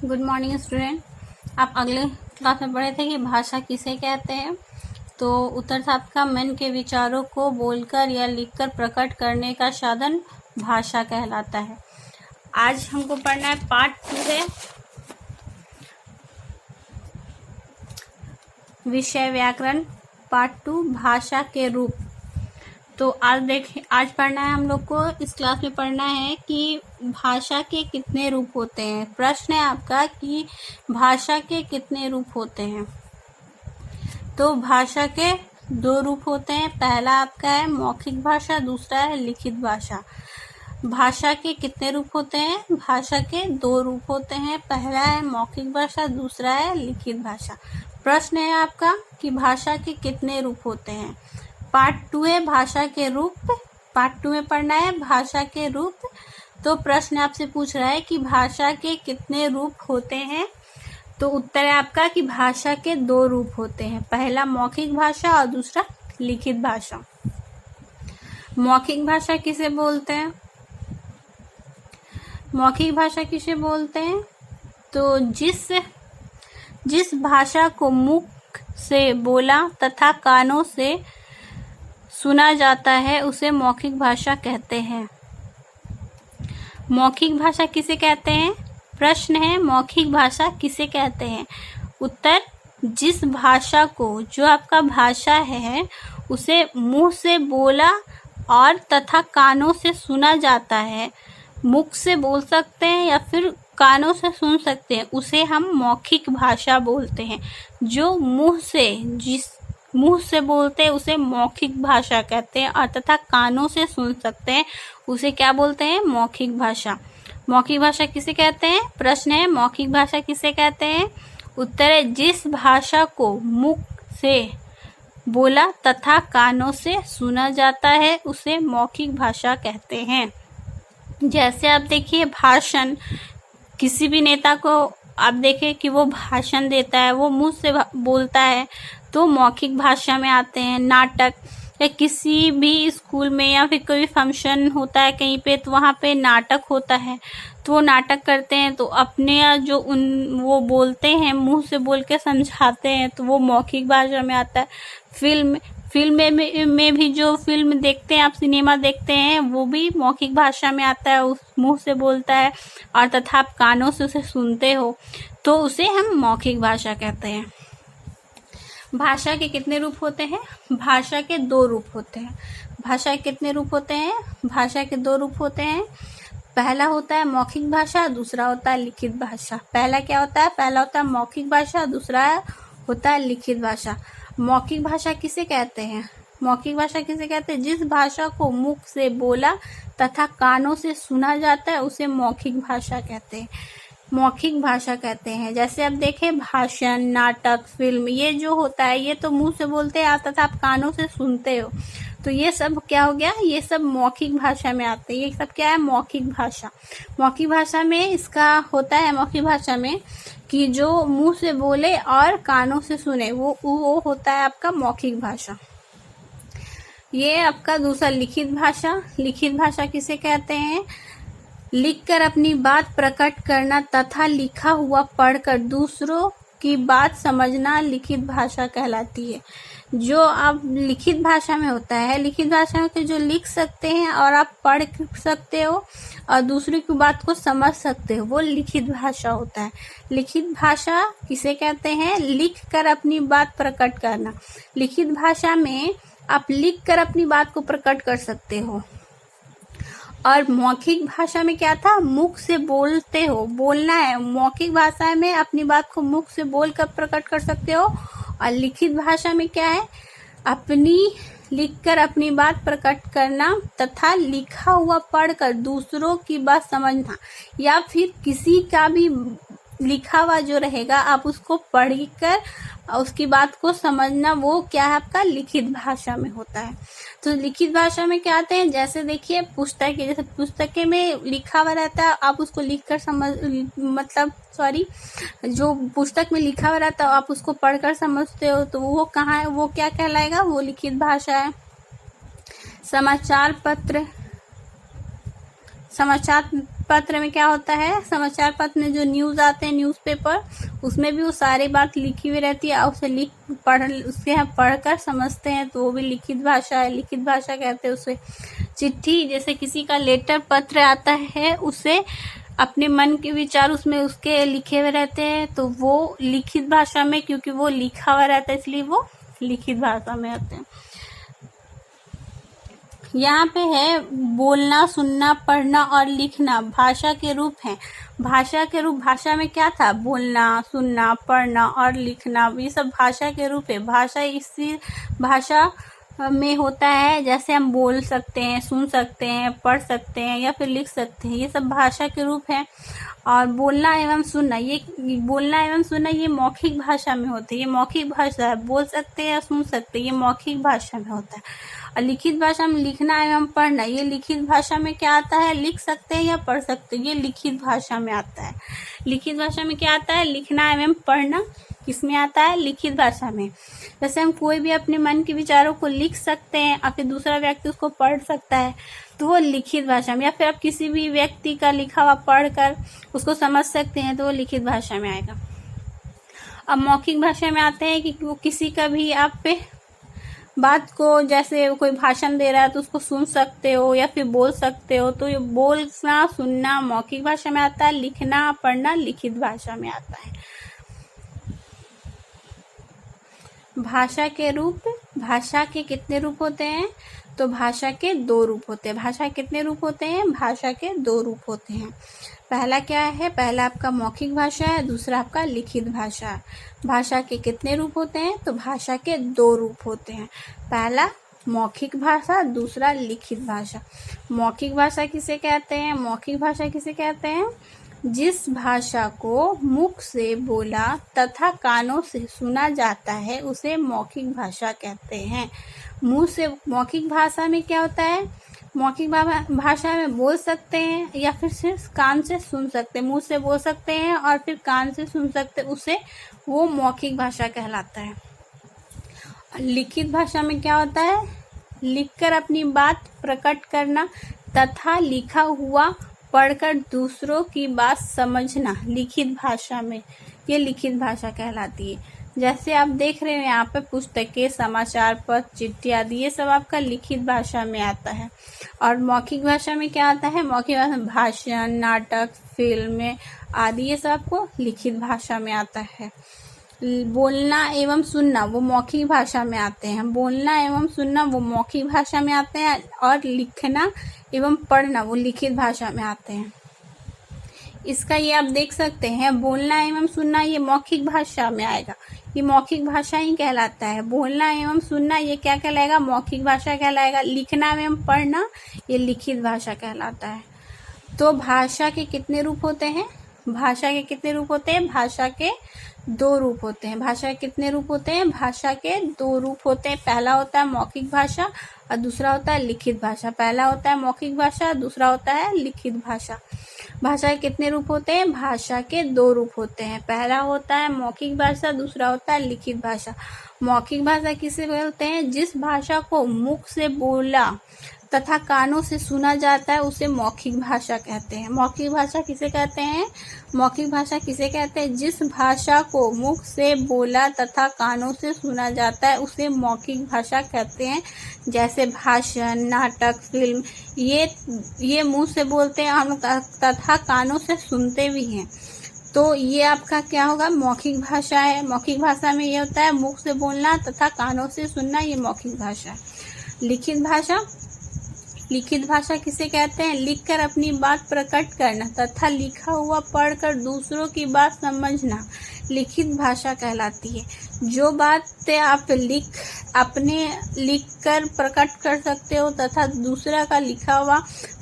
Good morning student. आप अगले class में पढ़े थे कि भाषा किसे कहते हैं। तो उत्तर था आपका मन के विचारों को बोलकर या लिखकर प्रकट करने का साधन भाषा कहलाता है। आज हमको पढ़ना है पार्ट 2 है विषय व्याकरण पार्ट 2 भाषा के रूप। तो आज पढ़ना है हम लोग को, इस क्लास में पढ़ना है कि भाषा के कितने रूप होते हैं। प्रश्न है आपका कि भाषा के कितने रूप होते हैं। तो भाषा के 2 रूप होते हैं। पहला आपका है मौखिक भाषा, दूसरा है लिखित भाषा। भाषा के कितने रूप होते हैं? भाषा के 2 रूप होते हैं। पहला है मौखिक भाषा, दूसरा है लिखित भाषा। प्रश्न है आपका कि भाषा के कितने रूप होते हैं। पार्ट 2 है भाषा के रूप। पार्ट 2 में पढ़ना है भाषा के रूप। तो प्रश्न आपसे पूछ रहा है कि भाषा के कितने रूप होते हैं। तो उत्तर है आपका कि भाषा के 2 रूप होते हैं। पहला मौखिक भाषा और दूसरा लिखित भाषा। मौखिक भाषा किसे बोलते हैं? मौखिक भाषा किसे बोलते हैं? तो जिस भाषा को मुख से बोला तथा कानों से सुना जाता है उसे मौखिक भाषा कहते हैं। मौखिक भाषा किसे कहते हैं? प्रश्न है मौखिक भाषा किसे कहते हैं। उत्तर जिस भाषा को, जो आपका भाषा है, उसे मुंह से बोला और तथा कानों से सुना जाता है। मुख से बोल सकते हैं या फिर कानों से सुन सकते हैं, उसे हम मौखिक भाषा बोलते हैं। जो जिस मुंह से बोलते हैं उसे मौखिक भाषा कहते हैं और तथा कानों से सुन सकते हैं उसे क्या बोलते हैं? मौखिक भाषा। मौखिक भाषा किसे कहते हैं? प्रश्न है मौखिक भाषा किसे कहते हैं। उत्तर है जिस भाषा को मुख से बोला तथा कानों से सुना जाता है उसे मौखिक भाषा कहते हैं। जैसे आप देखिए भाषण, किसी भी नेता को आप देखें कि वो भाषण देता है, वो मुंह से बोलता है तो मौखिक भाषा में आते हैं। नाटक या किसी भी स्कूल में या फिर कोई फंक्शन होता है कहीं पे, तो वहाँ पे नाटक होता है तो वो नाटक करते हैं तो अपने वो बोलते हैं, मुंह से बोल के समझाते हैं तो वो मौखिक भाषा में आता है। फिल्म में भी जो फिल्म देखते हैं आप, सिनेमा देखते हैं, वो भी मौखिक भाषा में आता है, उस मुंह से बोलता है और तथा आप कानों से उसे सुनते हो तो उसे हम मौखिक भाषा कहते हैं। भाषा के कितने रूप होते हैं? भाषा के 2 रूप होते हैं। भाषा के कितने रूप होते हैं? भाषा के 2 रूप होते हैं। पहला होता है मौखिक भाषा, दूसरा होता है लिखित भाषा। पहला क्या होता है? पहला होता है मौखिक भाषा, दूसरा होता है लिखित भाषा। मौखिक भाषा किसे कहते हैं? मौखिक भाषा किसे कहते हैं? जिस भाषा को मुख से बोला तथा कानों से सुना जाता है उसे मौखिक भाषा कहते हैं। मौखिक भाषा कहते हैं। जैसे आप देखें भाषण, नाटक, फिल्म, ये जो होता है ये तो मुंह से बोलते हैं तथा आप कानों से सुनते हो, तो ये सब क्या हो गया? ये सब मौखिक भाषा में आते हैं। ये सब क्या है? मौखिक भाषा। मौखिक भाषा में इसका होता है, मौखिक भाषा में कि जो मुंह से बोले और कानों से सुने, वो होता है आपका मौखिक भाषा। ये आपका दूसरा लिखित भाषा। लिखित भाषा किसे कहते हैं? लिखकर अपनी बात प्रकट करना तथा लिखा हुआ पढ़कर दूसरों की बात समझना लिखित भाषा कहलाती है। जो आप लिखित भाषा में होता है, लिखित भाषा में जो लिख सकते हैं और आप पढ़ सकते हो और दूसरे की बात को समझ सकते हो, वो लिखित भाषा होता है। लिखित भाषा किसे कहते हैं? लिख कर अपनी बात प्रकट करना। लिखित भाषा में आप लिख कर अपनी बात को प्रकट कर सकते हो। और मौखिक भाषा में क्या था? मुख से बोलते हो, बोलना है। मौखिक भाषा में अपनी बात को मुख से बोलकर प्रकट कर सकते हो और लिखित भाषा में क्या है? लिखकर अपनी बात प्रकट करना तथा लिखा हुआ पढ़कर दूसरों की बात समझना, या फिर किसी का भी लिखा हुआ जो रहेगा आप उसको पढ़कर उसकी बात को समझना, वो क्या है? आपका लिखित भाषा में होता है। तो लिखित भाषा में क्या आते हैं? जैसे देखिए जैसे पुस्तकें में लिखा हुआ रहता है, आप उसको लिखकर जो पुस्तक में लिखा हुआ रहता है आप उसको पढ़कर समझते हो, तो वो कहाँ है? वो क्या कहलाएगा? वो लिखित भाषा है। समाचार पत्र में क्या होता है, समाचार पत्र में जो न्यूज़ आते हैं, न्यूज़पेपर, उसमें भी वो सारी बात लिखी हुई रहती है और उसके यहाँ पढ़कर समझते हैं, तो वो भी लिखित भाषा है, लिखित भाषा कहते हैं उसे। चिट्ठी, जैसे किसी का लेटर पत्र आता है, उसे अपने मन के विचार उसमें उसके लिखे हुए रहते हैं, तो वो लिखित भाषा में, क्योंकि वो लिखा हुआ रहता है इसलिए वो लिखित भाषा में आते हैं। यहाँ पे है बोलना, सुनना, पढ़ना और लिखना भाषा के रूप हैं। भाषा के रूप, भाषा में क्या था, बोलना, सुनना, पढ़ना और लिखना, ये सब भाषा के रूप है। भाषा इसी भाषा में होता है, जैसे हम बोल सकते हैं, सुन सकते हैं, पढ़ सकते हैं या फिर लिख सकते हैं, ये सब भाषा के रूप हैं। और बोलना एवं सुनना, ये बोलना एवं सुनना ये मौखिक भाषा में होते हैं, ये मौखिक भाषा है, बोल सकते हैं या सुन सकते हैं, ये मौखिक भाषा में होता है। और लिखित भाषा में लिखना एवं पढ़ना, ये लिखित भाषा में क्या आता है, लिख सकते हैं या पढ़ सकते हैं, ये लिखित भाषा में आता है। लिखित भाषा में क्या आता है, लिखना एवं पढ़ना किसमें आता है, लिखित भाषा में। जैसे हम कोई भी अपने मन के विचारों को लिख सकते हैं और फिर दूसरा व्यक्ति उसको पढ़ सकता है, तो वो लिखित भाषा में। या फिर आप किसी भी व्यक्ति का लिखा हुआ पढ़कर उसको समझ सकते हैं, तो वो लिखित भाषा में आएगा। अब मौखिक भाषा में आते हैं कि वो किसी का भी आप पे बात को, जैसे कोई भाषण दे रहा है तो उसको सुन सकते हो या फिर बोल सकते हो, तो ये बोलना, सुनना मौखिक भाषा में आता है, लिखना, पढ़ना लिखित भाषा में आता है। भाषा के रूप, भाषा के कितने रूप होते हैं, तो भाषा के 2 रूप होते हैं। भाषा के कितने रूप होते हैं, भाषा के 2 रूप होते हैं। पहला क्या है, पहला आपका मौखिक भाषा है, दूसरा आपका लिखित भाषा है। भाषा के कितने रूप होते हैं, तो भाषा के 2 रूप होते हैं। पहला मौखिक भाषा, दूसरा लिखित भाषा। मौखिक भाषा किसे कहते हैं, मौखिक भाषा किसे कहते हैं, जिस भाषा को मुख से बोला तथा कानों से सुना जाता है उसे मौखिक भाषा कहते हैं। मुंह से, मौखिक भाषा में क्या होता है, मौखिक भाषा में बोल सकते हैं या फिर सिर्फ कान से सुन सकते हैं, मुंह से बोल सकते हैं और फिर कान से सुन सकते हैं, उसे वो मौखिक भाषा कहलाता है। लिखित भाषा में क्या होता है, लिखकर अपनी बात प्रकट करना तथा लिखा हुआ पढ़कर दूसरों की बात समझना, लिखित भाषा में, ये लिखित भाषा कहलाती है। जैसे आप देख रहे हैं यहाँ पे पुस्तकें, समाचार पत्र, चिट्ठी आदि, ये सब आपका लिखित भाषा में आता है। और मौखिक भाषा में क्या आता है, मौखिक भाषा में भाषण, नाटक, फिल्में आदि, ये सब आपको लिखित भाषा में आता है। बोलना एवं सुनना वो मौखिक भाषा में आते हैं, बोलना एवं सुनना वो मौखिक भाषा में आते हैं, और लिखना एवं पढ़ना वो लिखित भाषा में आते हैं। इसका ये आप देख सकते हैं, बोलना एवं सुनना ये मौखिक भाषा में आएगा, ये मौखिक भाषा ही कहलाता है। बोलना एवं सुनना ये क्या कहलाएगा, मौखिक भाषा कहलाएगा। लिखना एवं पढ़ना ये लिखित भाषा कहलाता है। तो भाषा के कितने रूप होते हैं, भाषा के कितने रूप होते हैं, भाषा के 2 रूप होते हैं। भाषा के कितने रूप होते हैं, भाषा के 2 रूप होते हैं। पहला होता है मौखिक भाषा और दूसरा होता है लिखित भाषा। पहला होता है मौखिक भाषा, दूसरा होता है लिखित भाषा। भाषा के कितने रूप होते हैं, भाषा के 2 रूप होते हैं। पहला होता है मौखिक भाषा, दूसरा होता है लिखित भाषा। मौखिक भाषा किसे बोलते हैं, जिस भाषा को मुख से बोला तथा कानों से सुना जाता है उसे मौखिक भाषा कहते हैं। मौखिक भाषा किसे कहते हैं, मौखिक भाषा किसे कहते हैं, जिस भाषा को मुख से बोला तथा कानों से सुना जाता है उसे मौखिक भाषा कहते हैं। जैसे भाषण, नाटक, फिल्म, ये मुंह से बोलते हैं हम तथा कानों से सुनते भी हैं, तो ये आपका क्या होगा, मौखिक भाषा है। मौखिक भाषा में ये होता है मुख से बोलना तथा कानों से सुनना, ये मौखिक भाषा है। लिखित भाषा, लिखित भाषा किसे कहते हैं, लिखकर अपनी बात प्रकट करना तथा लिखा हुआ पढ़कर दूसरों की बात समझना लिखित भाषा कहलाती है। जो बात आप अपने लिखकर प्रकट कर सकते हो तथा दूसरा का लिखा हुआ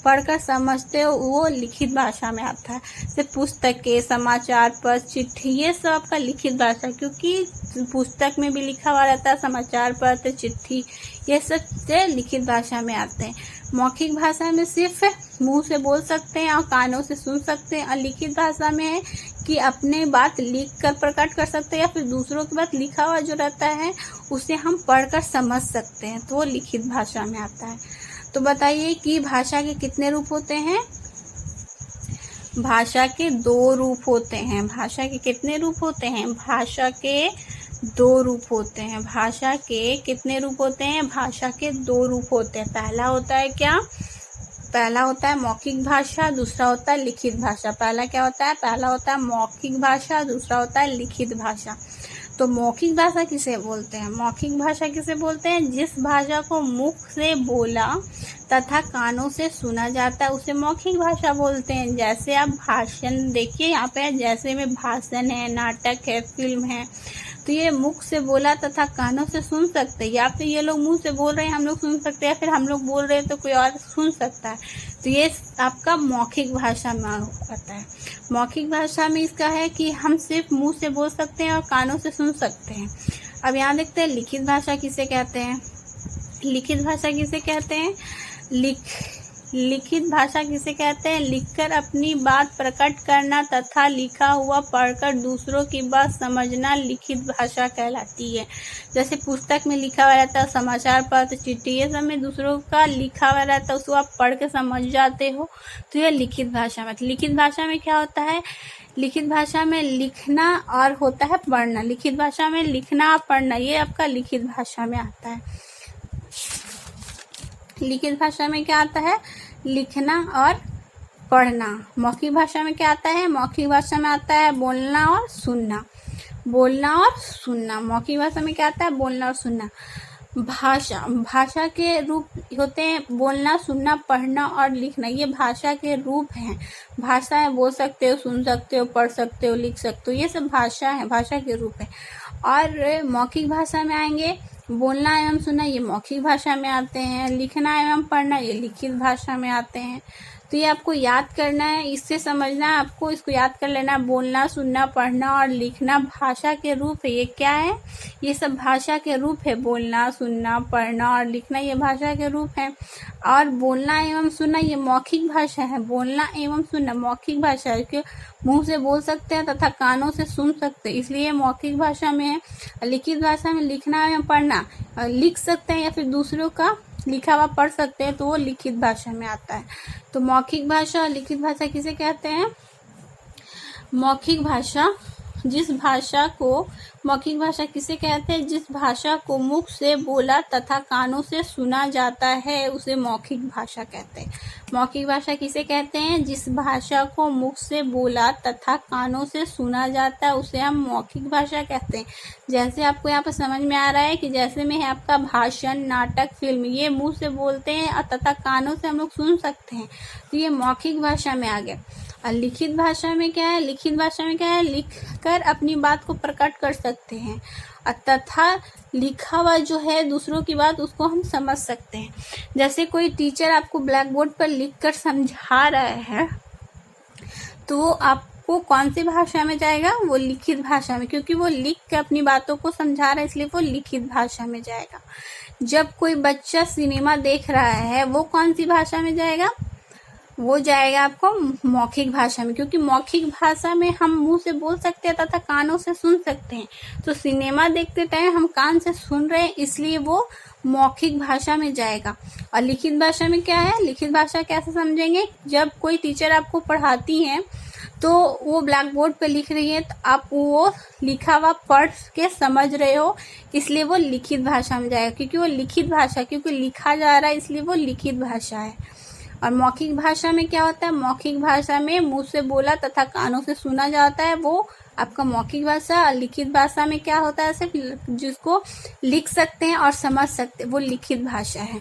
पढ़कर समझते हो वो लिखित भाषा में आता है। जैसे पुस्तकें, समाचार पत्र, चिट्ठी, ये सब आपका लिखित भाषा, क्योंकि पुस्तक में भी लिखा हुआ रहता है, समाचार पत्र, चिट्ठी, ये सब से लिखित भाषा में आते हैं। मौखिक भाषा में सिर्फ मुंह से बोल सकते हैं और कानों से सुन सकते हैं, और लिखित भाषा में है कि अपने बात लिख कर प्रकट कर सकते हैं या फिर दूसरों की बात लिखा हुआ जो रहता है उसे हम पढ़कर समझ सकते हैं, तो वो लिखित भाषा में आता है। तो बताइए कि भाषा के कितने रूप होते हैं, भाषा के दो रूप होते हैं। भाषा के कितने रूप होते हैं? भाषा के दो रूप होते हैं। भाषा के कितने रूप होते हैं? भाषा के दो रूप होते हैं। पहला होता है क्या? पहला होता है मौखिक भाषा, दूसरा होता है लिखित भाषा। पहला क्या होता है? पहला होता है मौखिक भाषा, दूसरा होता है लिखित भाषा। तो मौखिक भाषा किसे बोलते हैं? मौखिक भाषा किसे बोलते हैं? जिस भाषा को मुख से बोला तथा कानों से सुना जाता है उसे मौखिक भाषा बोलते हैं। जैसे आप भाषण देखिए, यहाँ पे जैसे में भाषण है, नाटक है, फिल्म है, तो ये मुख से बोला तथा कानों से सुन सकते हैं। या फिर ये लोग मुंह से बोल रहे हैं, हम लोग सुन सकते हैं, फिर हम लोग बोल रहे हैं तो कोई और सुन सकता है। तो ये आपका मौखिक भाषा में आता है। मौखिक भाषा में इसका है कि हम सिर्फ मुंह से बोल सकते हैं और कानों से सुन सकते हैं। अब यहाँ देखते हैं लिखित भाषा किसे कहते हैं। लिखित भाषा किसे कहते हैं? लिखित भाषा किसे कहते हैं? लिखकर अपनी बात प्रकट करना तथा लिखा हुआ पढ़कर दूसरों की बात समझना लिखित भाषा कहलाती है। जैसे पुस्तक में लिखा हुआ रहता है, समाचार पत्र, चिट्ठी, ये सब में दूसरों का लिखा हुआ रहता है, उसको आप पढ़ के समझ जाते हो, तो ये लिखित भाषा में। लिखित भाषा में क्या होता है? लिखित भाषा में लिखना और होता है पढ़ना। लिखित भाषा में लिखना और पढ़ना, ये आपका लिखित भाषा में आता है। लिखित भाषा में क्या आता है? लिखना और पढ़ना। मौखिक भाषा में क्या आता है? मौखिक भाषा में आता है बोलना और सुनना। बोलना और सुनना। मौखिक भाषा में क्या आता है? बोलना और सुनना। भाषा के रूप होते हैं बोलना, सुनना, पढ़ना और लिखना। ये भाषा के रूप हैं। भाषा है, बोल सकते हो, सुन सकते हो, पढ़ सकते हो, लिख सकते हो, ये सब भाषा है, भाषा के रूप है। और मौखिक भाषा में आएंगे बोलना एवं सुनना, ये मौखिक भाषा में आते हैं। लिखना एवं पढ़ना, ये लिखित भाषा में आते हैं। तो ये आपको याद करना है, इससे समझना है आपको, इसको याद कर लेना। बोलना, सुनना, पढ़ना और लिखना भाषा के रूप है। ये क्या है? ये सब भाषा के रूप है। बोलना, सुनना, पढ़ना और लिखना ये भाषा के रूप है। और बोलना एवं सुनना ये मौखिक भाषा है। बोलना एवं सुनना मौखिक भाषा है, क्योंकि मुंह से बोल सकते हैं तथा कानों से सुन सकते हैं, इसलिए मौखिक भाषा में है। लिखित भाषा में लिखना एवं पढ़ना, लिख सकते हैं या फिर दूसरों का लिखा हुआ पढ़ सकते हैं, तो वो लिखित भाषा में आता है। तो मौखिक भाषा और लिखित भाषा किसे कहते हैं? मौखिक भाषा जिस भाषा को मौखिक भाषा किसे कहते हैं? जिस भाषा को मुख से बोला तथा कानों से सुना जाता है उसे मौखिक भाषा कहते हैं। मौखिक भाषा किसे कहते हैं? जिस भाषा को मुख से बोला तथा कानों से सुना जाता है उसे हम मौखिक भाषा कहते हैं। जैसे आपको यहाँ पर समझ में आ रहा है कि जैसे में है आपका भाषण, नाटक, फिल्म, ये मुंह से बोलते हैं और तथा कानों से हम लोग सुन सकते हैं, तो ये मौखिक भाषा में आ गया। और लिखित भाषा में क्या है? लिखित भाषा में क्या है? लिख कर अपनी बात को प्रकट कर सकते हैं तथा लिखा हुआ जो है दूसरों की बात उसको हम समझ सकते हैं। जैसे कोई टीचर आपको ब्लैक बोर्ड पर लिख कर समझा रहा है तो आपको कौन सी भाषा में जाएगा? वो लिखित भाषा में, क्योंकि वो लिख के अपनी बातों को समझा रहा है, इसलिए वो लिखित भाषा में जाएगा। जब कोई बच्चा सिनेमा देख रहा है वो कौन सी भाषा में जाएगा? वो जाएगा आपको मौखिक भाषा में, क्योंकि मौखिक भाषा में हम मुंह से बोल सकते हैं तथा कानों से सुन सकते हैं। तो सिनेमा देखते टाइम हम कान से सुन रहे हैं, इसलिए वो मौखिक भाषा में जाएगा। और लिखित भाषा में क्या है? लिखित भाषा कैसे समझेंगे? जब कोई टीचर आपको पढ़ाती है तो वो ब्लैक बोर्ड पे लिख रही है, तो आप वो लिखा हुआ पढ़ के समझ रहे हो, इसलिए वो लिखित भाषा में जाएगा। क्योंकि वो लिखित भाषा, क्योंकि लिखा जा रहा है इसलिए वो लिखित भाषा है। और मौखिक भाषा में क्या होता है? मौखिक भाषा में मुंह से बोला तथा कानों से सुना जाता है, वो आपका मौखिक भाषा। और लिखित भाषा में क्या होता है? सिर्फ जिसको लिख सकते हैं और समझ सकते हैं, वो लिखित भाषा है।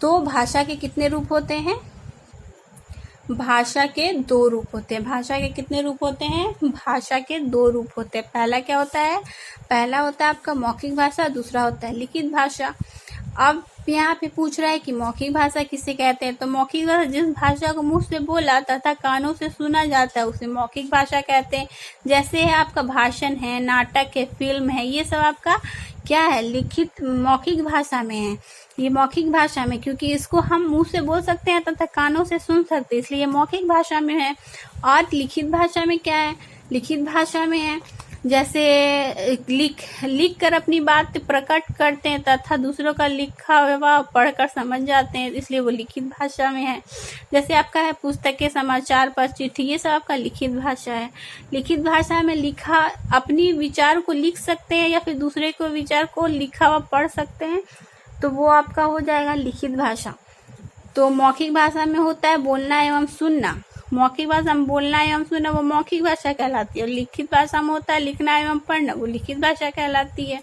तो भाषा के कितने रूप होते हैं? भाषा के दो रूप होते हैं। भाषा के कितने रूप होते हैं? भाषा के दो रूप होते हैं। पहला क्या होता है? पहला होता है आपका मौखिक भाषा, दूसरा होता है लिखित भाषा। अब यहाँ पे पूछ रहा है कि मौखिक भाषा किसे कहते हैं? तो मौखिक भाषा जिस भाषा को मुंह से बोला तथा कानों से सुना जाता है उसे मौखिक भाषा कहते हैं। जैसे है आपका भाषण है, नाटक है, फिल्म है, ये सब आपका क्या है? लिखित मौखिक भाषा में है। ये मौखिक भाषा में, क्योंकि इसको हम मुंह से बोल सकते हैं तथा कानों से सुन सकते हैं, इसलिए ये मौखिक भाषा में है। और लिखित भाषा में क्या है? लिखित भाषा में है जैसे लिख कर अपनी बात प्रकट करते हैं तथा दूसरों का लिखा हुआ पढ़कर समझ जाते हैं, इसलिए वो लिखित भाषा में है। जैसे आपका है पुस्तकें, समाचार पत्र, चिट्ठी, ये सब आपका लिखित भाषा है। लिखित भाषा में लिखा अपनी विचार को लिख सकते हैं या फिर दूसरे को विचार को लिखा हुआ पढ़ सकते हैं, तो वो आपका हो जाएगा लिखित भाषा। तो मौखिक भाषा में होता है बोलना एवं सुनना। मौखिक भाषा में बोलना एवं सुनना वो मौखिक भाषा कहलाती है, और लिखित भाषा में होता है लिखना एवं पढ़ना, वो लिखित भाषा कहलाती है।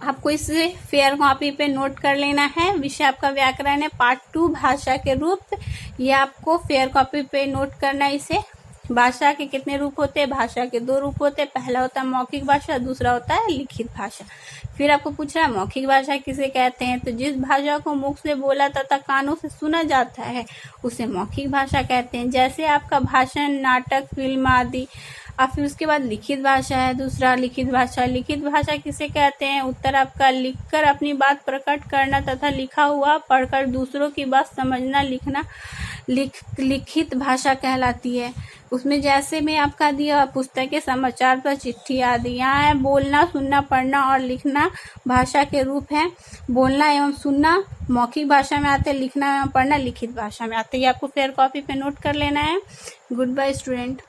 आपको इसे फेयर कॉपी पे नोट कर लेना है। विषय आपका व्याकरण है, पार्ट 2 भाषा के रूप। ये आपको फेयर कॉपी पे नोट करना है। इसे भाषा के कितने रूप होते हैं? भाषा के 2 रूप होते हैं। पहला होता है मौखिक भाषा, दूसरा होता है लिखित भाषा। फिर आपको पूछ रहा है मौखिक भाषा किसे कहते हैं? तो जिस भाषा को मुख से बोला तथा कानों से सुना जाता है उसे मौखिक भाषा कहते हैं। जैसे आपका भाषण, नाटक, फिल्म आदि। और फिर उसके बाद लिखित भाषा है, दूसरा लिखित भाषा। लिखित भाषा किसे कहते हैं? उत्तर आपका लिखकर अपनी बात प्रकट करना तथा लिखा हुआ पढ़कर दूसरों की बात समझना, लिखना लिखित भाषा कहलाती है। उसमें जैसे में आपका दिया पुस्तकें, समाचार पत्र, चिट्ठी आदि। यहाँ है बोलना, सुनना, पढ़ना और लिखना भाषा के रूप हैं। बोलना एवं सुनना मौखिक भाषा में आते हैं, लिखना एवं पढ़ना लिखित भाषा में आते हैं। ये आपको फेयर कॉपी पे नोट कर लेना है। Good bye student.